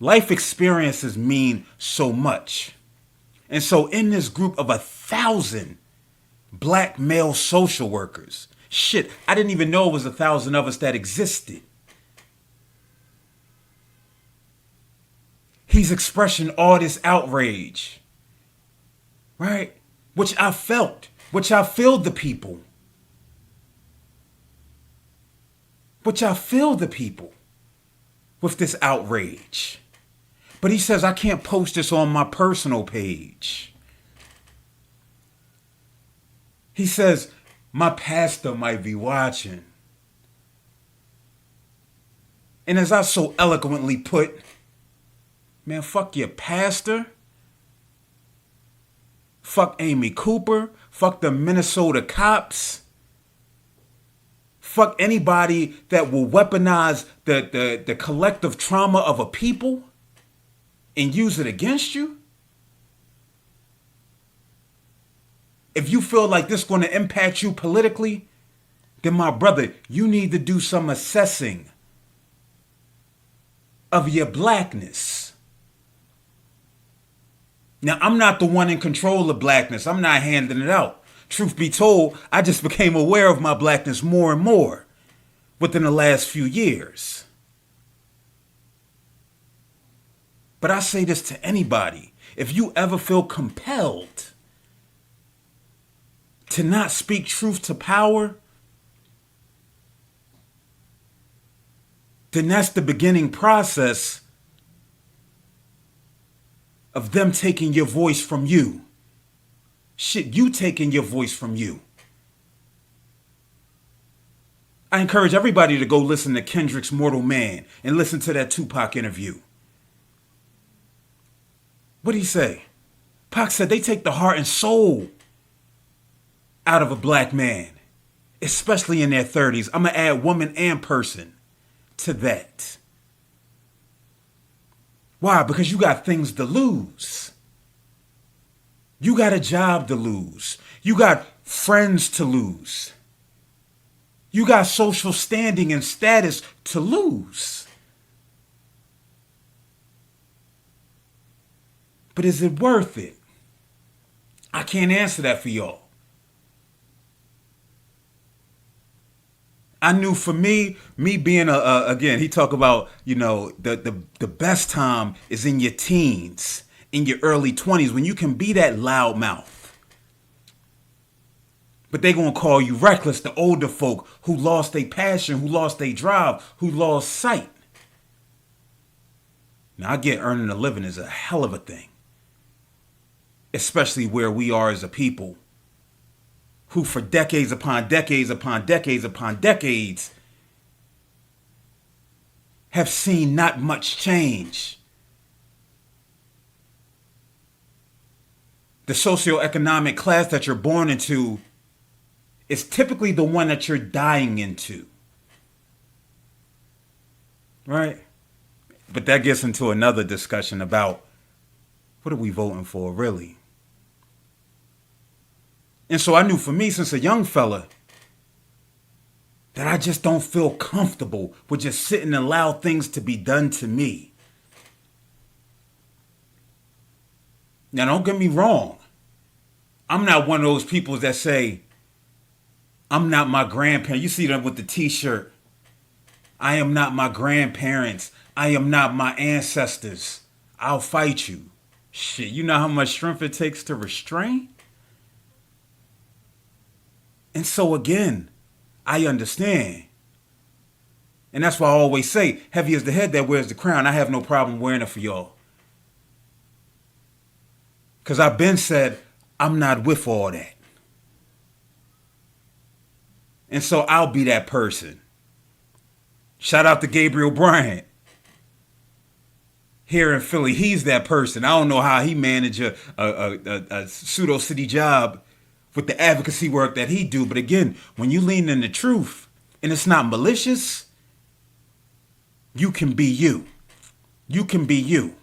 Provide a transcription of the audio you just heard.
Life experiences mean so much. And so in this group of 1,000 black male social workers, shit, I didn't even know it was 1,000 of us that existed. He's expressing all this outrage, right? Which I felt, which I feel the people. Which I feel the people with this outrage. But he says, I can't post this on my personal page. He says, my pastor might be watching. And as I so eloquently put, man, fuck your pastor. Fuck Amy Cooper. Fuck the Minnesota cops. Fuck anybody that will weaponize the collective trauma of a people and use it against you. If you feel like this is going to impact you politically, then my brother, you need to do some assessing of your blackness. Now, I'm not the one in control of blackness. I'm not handing it out. Truth be told, I just became aware of my blackness more and more within the last few years. But I say this to anybody. If you ever feel compelled to not speak truth to power, then that's the beginning process of them taking your voice from you. Shit, you taking your voice from you. I encourage everybody to go listen to Kendrick's Mortal Man and listen to that Tupac interview. What'd he say? Pac said they take the heart and soul out of a black man, especially in their 30s. I'm going to add woman and person to that. Why? Because you got things to lose. You got a job to lose. You got friends to lose. You got social standing and status to lose. But is it worth it? I can't answer that for y'all. I knew for me being again, he talk about, the best time is in your teens, in your early 20s, when you can be that loud mouth. But they gonna call you reckless, the older folk who lost their passion, who lost their drive, who lost sight. Now I get earning a living is a hell of a thing. Especially where we are as a people who for decades upon decades upon decades upon decades have seen not much change. The socioeconomic class that you're born into is typically the one that you're dying into. Right? But that gets into another discussion about what are we voting for, really? And so I knew for me, since a young fella, that I just don't feel comfortable with just sitting and allow things to be done to me. Now, don't get me wrong. I'm not one of those people that say, I'm not my grandparents. You see them with the t-shirt. I am not my grandparents. I am not my ancestors. I'll fight you. Shit, you know how much strength it takes to restrain? And so again, I understand. And that's why I always say, heavy is the head that wears the crown. I have no problem wearing it for y'all. Because I've been said, I'm not with all that. And so I'll be that person. Shout out to Gabriel Bryant. Here in Philly, he's that person. I don't know how he managed a pseudo city job with the advocacy work that he do. But again, when you lean in the truth and it's not malicious, you can be you. You can be you.